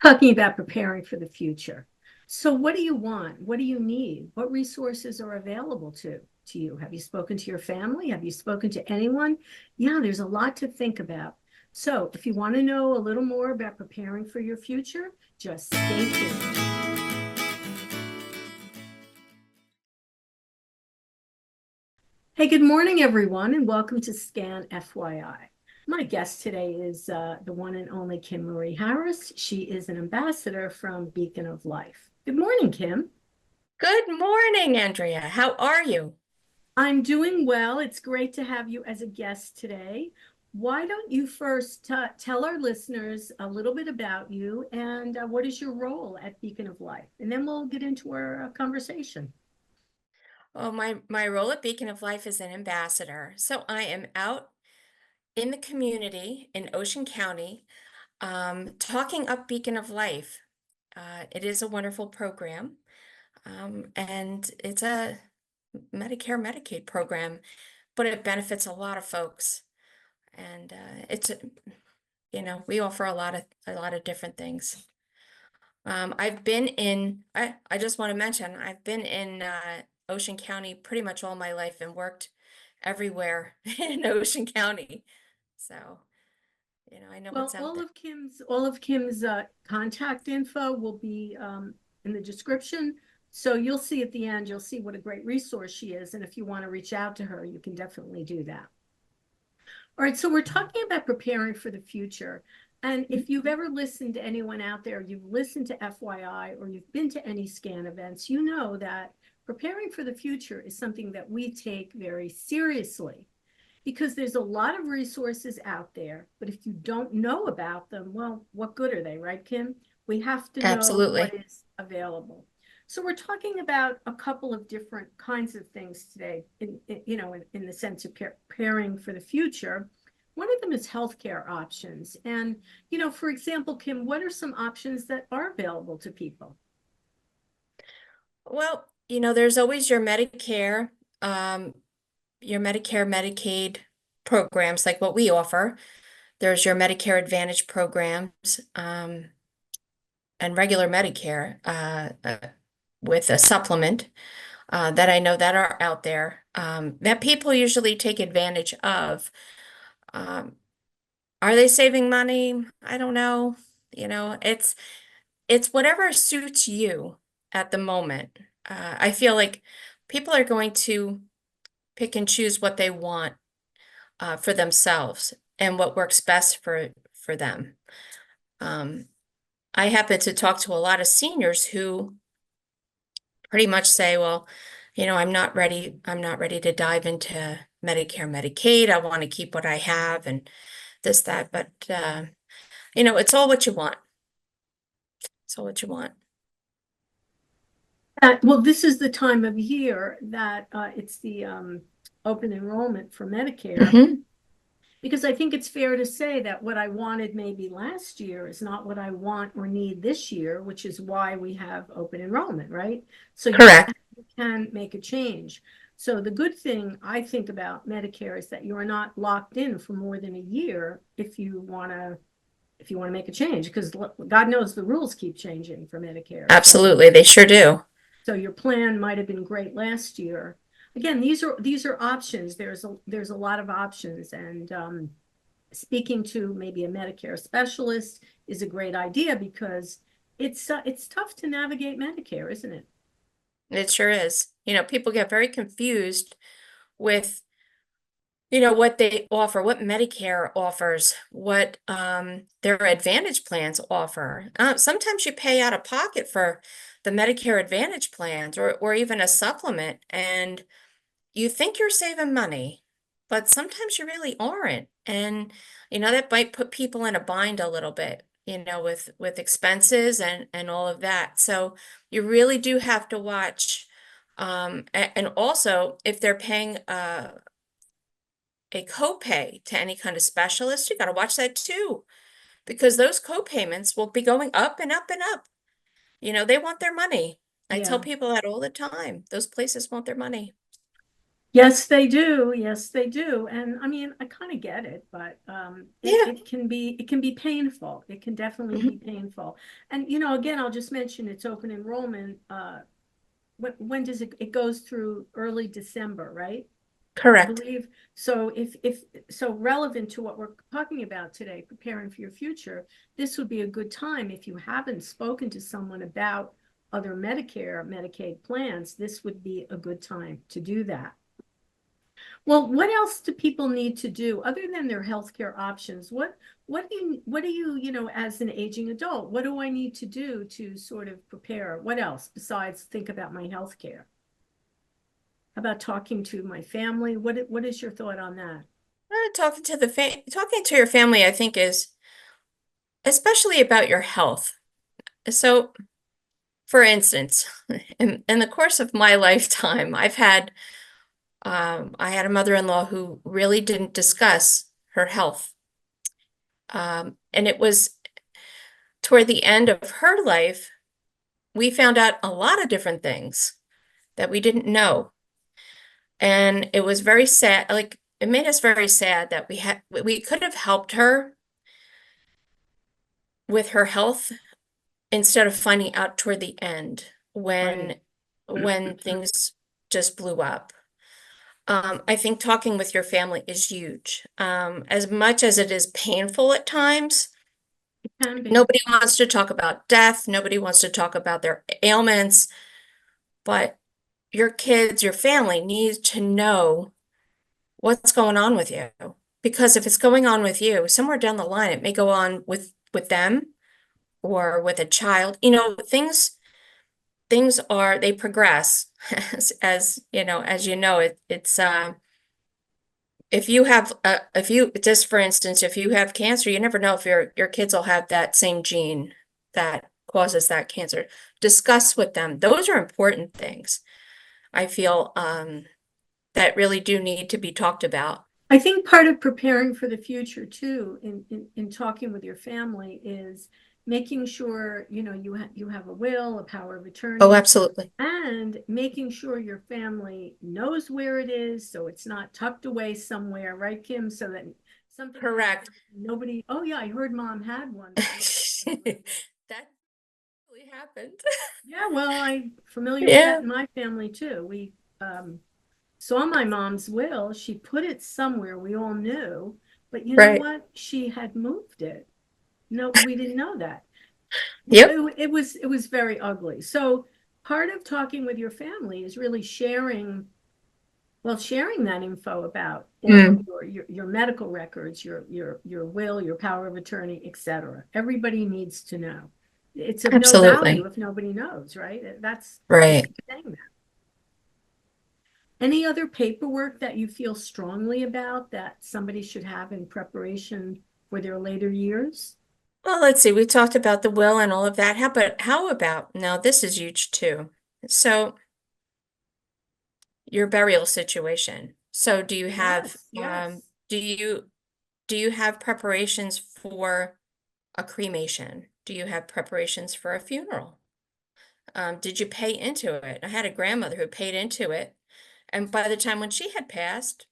talking about preparing for the future. So what do you want? What do you need? What resources are available to you? Have you spoken to your family? Have you spoken to anyone? Yeah, there's a lot to think about. So if you want to know a little more about preparing for your future, just stay tuned. Hey, good morning, everyone, and welcome to Scan FYI. My guest today is the one and only Kimmarie Harris. She is an ambassador from Beacon of Life. Good morning, Kim. Good morning, Andrea. How are you? I'm doing well. It's great to have you as a guest today. Why don't you first tell our listeners a little bit about you and what is your role at Beacon of Life? And then we'll get into our conversation. Well, my role at Beacon of Life is an ambassador. So I am out in the community in Ocean County, talking up Beacon of Life. It is a wonderful program, and it's a Medicare Medicaid program, but it benefits a lot of folks. And we offer a lot of different things. I've been in, I just want to mention, I've been in Ocean County pretty much all my life and worked everywhere in Ocean County. So, I know Well, what's out there. All of Kim's contact info will be in the description. So you'll see at the end, you'll see what a great resource she is. And if you want to reach out to her, you can definitely do that. All right, so we're talking about preparing for the future. And if you've ever listened to anyone out there, you've listened to FYI or you've been to any scan events, you know that preparing for the future is something that we take very seriously because there's a lot of resources out there, but if you don't know about them, well, what good are they, right, Kim? We have to know what Absolutely. is available. So we're talking about a couple of different kinds of things today, in the sense of preparing for the future. One of them is healthcare options. And, for example, Kim, what are some options that are available to people? Well, there's always um, your Medicare, Medicaid programs like what we offer. There's your Medicare Advantage programs, and regular Medicare, with a supplement. That I know that are out there, that people usually take advantage of. Um, are they saving money? I don't know. It's whatever suits you at the moment. I feel like people are going to pick and choose what they want, for themselves and what works best for them. Um, I happen to talk to a lot of seniors who pretty much say, well, I'm not ready to dive into Medicare, Medicaid. I want to keep what I have and this, that, but it's all what you want. It's all what you want. Well, this is the time of year that it's the open enrollment for Medicare. Hmm. Because I think it's fair to say that what I wanted maybe last year is not what I want or need this year, which is why we have open enrollment, right? So Correct. you can make a change. So the good thing I think about Medicare is that you are not locked in for more than a year if you want to make a change, because God knows the rules keep changing for Medicare. Absolutely. They sure do. So your plan might have been great last year. Again, these are options. There's a lot of options, and speaking to maybe a Medicare specialist is a great idea because it's tough to navigate Medicare, isn't it? It sure is. People get very confused with, what they offer, what Medicare offers, what their Advantage plans offer. Sometimes you pay out of pocket for the Medicare Advantage plans or even a supplement, and you think you're saving money, but sometimes you really aren't. And that might put people in a bind a little bit, with expenses and all of that. So you really do have to watch. And also, if they're paying a copay to any kind of specialist, you got to watch that too, because those copayments will be going up and up and up. They want their money. I tell Yeah. people that all the time. Those places want their money. Yes, they do. Yes, they do. And I mean, I kind of get it, but Yeah. it can be painful. It can definitely Mhm. be painful. And again, I'll just mention it's open enrollment. When does it goes through early December, right? I Correct. believe. So if so relevant to what we're talking about today, preparing for your future, this would be a good time if you haven't spoken to someone about other Medicare, Medicaid plans, this would be a good time to do that. Well, what else do people need to do other than their healthcare options? What do you, as an aging adult, what do I need to do to sort of prepare? What else besides think about my healthcare? How about talking to my family? What is your thought on that? Talking to your family, I think, is especially about your health. So, for instance, in the course of my lifetime, I had a mother-in-law who really didn't discuss her health. And it was toward the end of her life, we found out a lot of different things that we didn't know. And it was very sad. Like, it made us very sad that we could have helped her with her health instead of finding out toward the end Right. when things just blew up. I think talking with your family is huge. As much as it is painful at times, It can be. nobody wants to talk about death. Nobody wants to talk about their ailments, but your kids, your family needs to know what's going on with you. Because if it's going on with you, somewhere down the line, it may go on with them or with a child. Things are they progress as you know it's if you have if you just for instance if you have cancer, you never know if your kids will have that same gene that causes that cancer. Discuss with them. Those are important things, I feel, that really do need to be talked about. I think part of preparing for the future too, in talking with your family, is making sure you have a will, a power of Oh, attorney, absolutely. and making sure your family knows where it is, so it's not tucked away somewhere, right, Kim? So that something Correct. happens, nobody. Oh yeah, I heard mom had one. But That really happened. yeah, well, I'm familiar with that Yeah, in my family too. We saw my mom's will. She put it somewhere we all knew, but you know right. what? She had moved it. No, we didn't know that. Yep. It was very ugly. So part of talking with your family is really sharing that info about all of Mm, your medical records, your will, your power of attorney, etc. Everybody needs to know. It's of no value absolutely. if nobody knows, right? I Right. keep saying that. Any other paperwork that you feel strongly about that somebody should have in preparation for their later years? Well, let's see. We talked about the will and all of that. How about now? This is huge too. So your burial situation. So Yes, yes. do you have preparations for a cremation? Do you have preparations for a funeral? Did you pay into it? I had a grandmother who paid into it, and by the time when she had passed,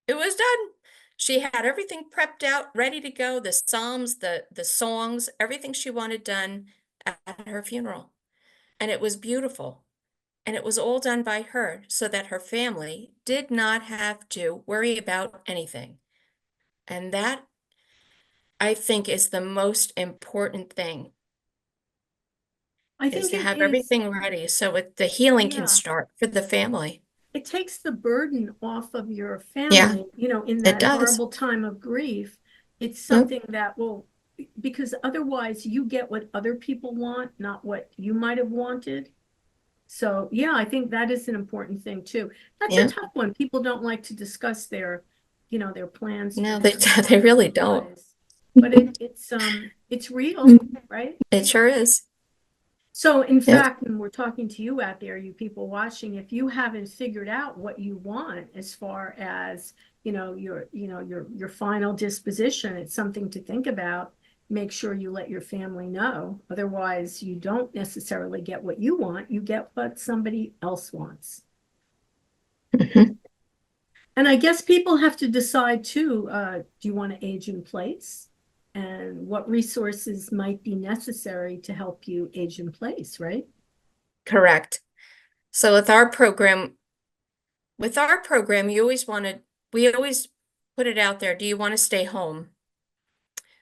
it was done. She had everything prepped out, ready to go, the psalms, the songs, everything she wanted done at her funeral. And it was beautiful. And it was all done by her so that her family did not have to worry about anything. And that, I think, is the most important thing, I is think to it have is, everything ready so the healing can yeah. start for the family. It takes the burden off of your Yeah, family, in it that does. horrible time of grief. It's Yep. something that will, because otherwise you get what other people want, not what you might have wanted. So, yeah, I think that is an important thing too. That's a Yeah. tough one. People don't like to discuss their plans for No, their they really don't. demise, but it's real, right? It sure is. So in Yep. fact, when we're talking to you out there, you people watching, if you haven't figured out what you want as far as, your final disposition, it's something to think about. Make sure you let your family know. Otherwise, you don't necessarily get what you want. You get what somebody else wants. Mhm. And I guess people have to decide too, do you want to age in place? And what resources might be necessary to help you age in place, right? Correct. So with our program, we always put it out there. Do you want to stay home?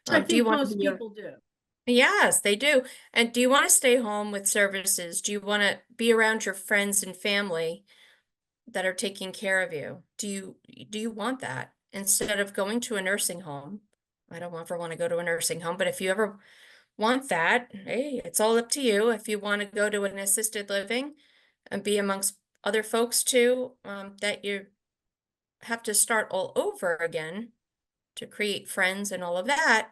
Which I Do you think want to most be people do. Yes, they do. And do you want to stay home with services? Do you want to be around your friends and family that are taking care of you? Do you want that instead of going to a nursing home? I don't ever want to go to a nursing home, but if you ever want that, hey, it's all up to you. If you want to go to an assisted living and be amongst other folks too, that you have to start all over again to create friends and all of that,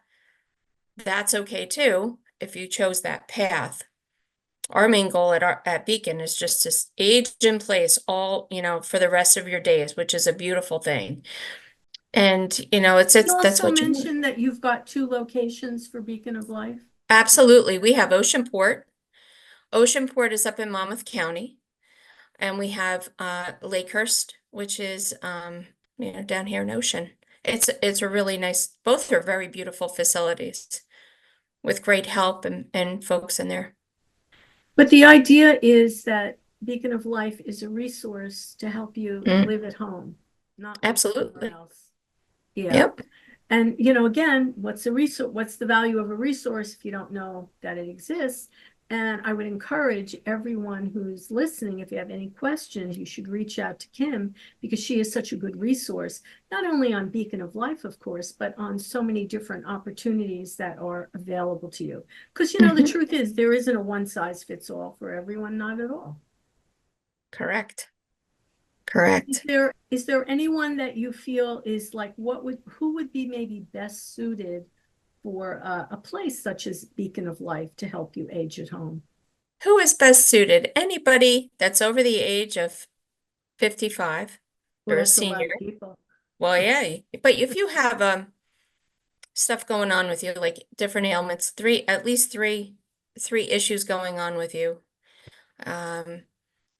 that's okay too, if you chose that path. Our main goal at Beacon is just to age in place all, for the rest of your days, which is a beautiful thing. And, You that's also what you want. mentioned that you've got 2 locations for Beacon of Life. Absolutely. We have Oceanport. Oceanport is up in Monmouth County. And we have Lakehurst, which is down here in Ocean. It's a really nice, both are very beautiful facilities with great help and folks in there. But the idea is that Beacon of Life is a resource to help you Mm, live at home, not live somewhere absolutely. else. Yeah. Yep. And, again, what's a resource? What's the value of a resource if you don't know that it exists? And I would encourage everyone who's listening, if you have any questions, you should reach out to Kim because she is such a good resource, not only on Beacon of Life, of course, but on so many different opportunities that are available to you. Because, the Mhm. truth is there isn't a one size fits all for everyone, not at all. Correct. Is Correct. there anyone that you feel is like who would be maybe best suited for a place such as Beacon of Life to help you age at home? Who is best suited? Anybody that's over the age of 55 Well, or a that's a lot senior. of people. Well, yeah, but if you have stuff going on with you, like different ailments, at least three issues going on with you, um,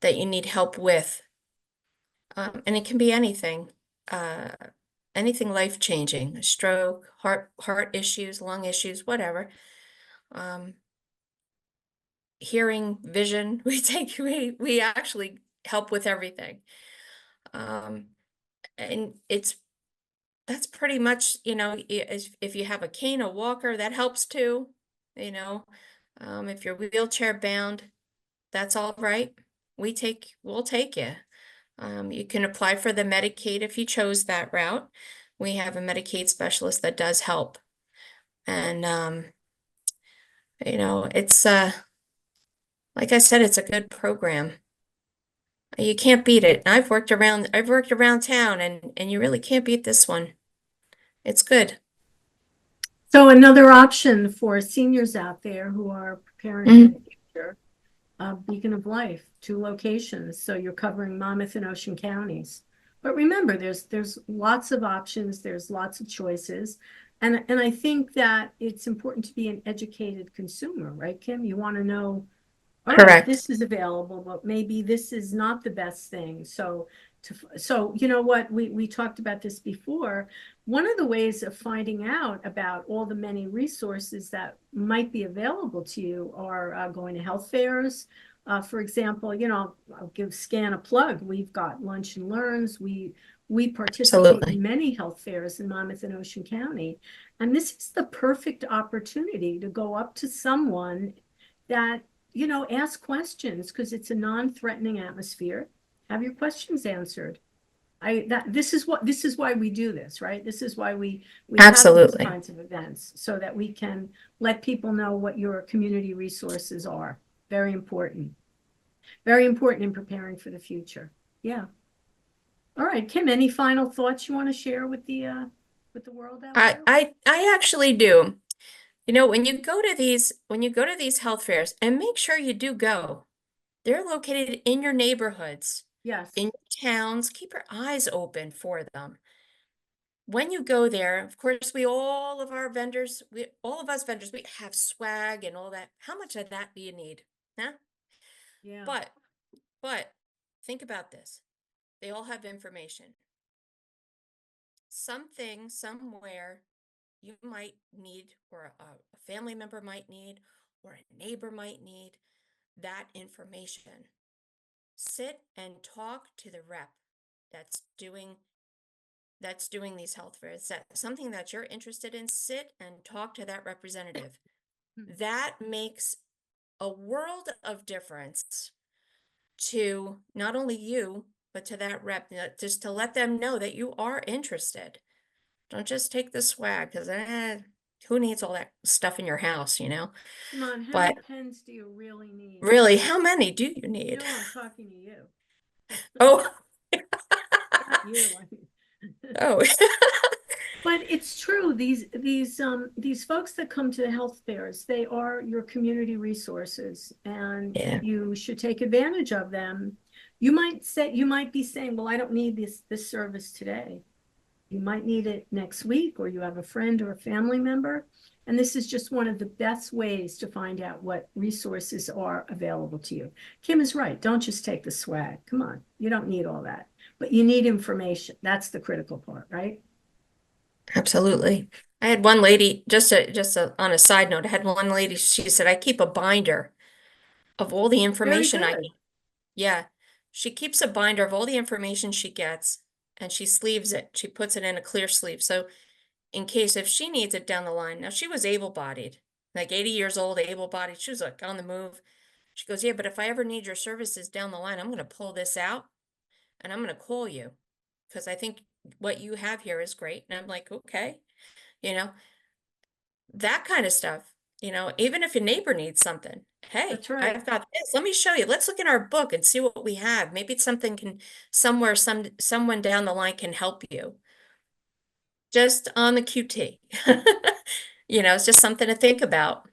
that you need help with. And it can be anything, uh, anything life-changing, a stroke, heart issues, lung issues, whatever. Um, Hearing, vision, we actually help with everything. Um, and that's pretty much, if you have a cane, a walker, that helps too, you know. If you're wheelchair bound, that's all right. We'll take you. You can apply for the Medicaid if you chose that route. We have a Medicaid specialist that does help. And it's like I said, it's a good program. You can't beat it. I've worked around town and you really can't beat this one. It's good. So another option for seniors out there who are preparing for the Mhm. future, Beacon of Life, 2 locations. So you're covering Monmouth and Ocean counties. But remember, there's lots of options, there's lots of choices. And I think that it's important to be an educated consumer, right, Kim? You want to know, all right, Correct. this is available, but maybe this is not the best thing. So you know what, we talked about this before. One of the ways of finding out about all the many resources that might be available to you are going to health fairs. For example, I'll give Scan a plug. We've got Lunch and Learns. We participate in Absolutely. many health fairs in Monmouth and Ocean County. And this is the perfect opportunity to go up to someone that ask questions because it's a non-threatening atmosphere. Have your questions answered. This is why we do this, right? This is why we have these Absolutely. kinds of events so that we can let people know what your community resources are. Very important. Very important in preparing for the future. Yeah. All right, Kim, any final thoughts you want to share with the world out I there? I I actually do. When you go to these health fairs, and make sure you do go. They're located in your neighborhoods, in Yes. your towns. Keep your eyes open for them. When you go there, of course, all of us vendors, we have swag and all that. How much of that do you need? Huh? Yeah. But, but think about this. They all have information. something somewhere you might need, or a family member might need, or a neighbor might need that information. Sit and talk to the rep that's doing these health fairs. That's something that you're interested in. Sit and talk to that representative. That makes a world of difference to not only you, but to that rep, just to let them know that you are interested. Don't just take the swag, because who needs all that stuff in your house, you know? Come on, how many But pens do you really need? really, how many do you You need? know I'm talking to you. Oh, Not you. I mean. oh, But it's true, these folks that come to the health fairs, they are your community resources, and yeah, you should take advantage of them. You might be saying, well, I don't need this service today. You might need it next week, or you have a friend or a family member. And this is just one of the best ways to find out what resources are available to you. Kim is right. Don't just take the swag. Come on. You don't need all that, but you need information. That's the critical part, right? absolutely. I had one lady, on a side note, I had one lady, she said, I keep a binder of all the Very information I good. get. Yeah, she keeps a binder of all the information she gets, and she sleeves it. She puts it in a clear sleeve. So in case if she needs it down the line. Now she was able-bodied, like 80 years old, able-bodied. She was like on the move. She goes, yeah, but if I ever need your services down the line, I'm going to pull this out and I'm going to call you, because I think what you have here is great. And I'm like, okay, you know, that kind of stuff. Even if your neighbor needs something, hey, That's right. I've got this. Let me show you. Let's look in our book and see what we have. Maybe it's something someone down the line can help you. Just on the QT. It's just something to think about.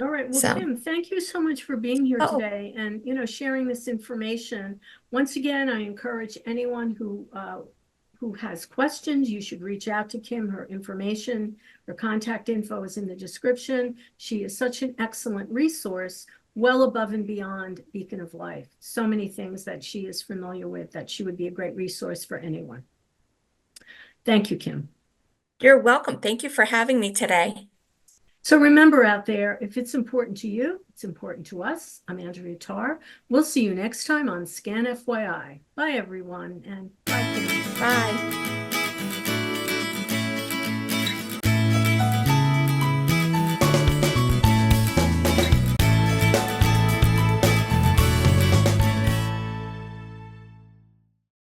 All right. Well, So, Kim, thank you so much for being here oh, today and, sharing this information. Once again, I encourage anyone who has questions, you should reach out to Kim. Her information, her contact info is in the description. She is such an excellent resource, well above and beyond Beacon of Life. So many things that she is familiar with, that she would be a great resource for anyone. Thank you, Kim. you're welcome. Thank you for having me today. So remember out there, if it's important to you, it's important to us. I'm Andrea Tarr. We'll see you next time on Scan FYI. Bye, everyone, and bye, Kim. Bye.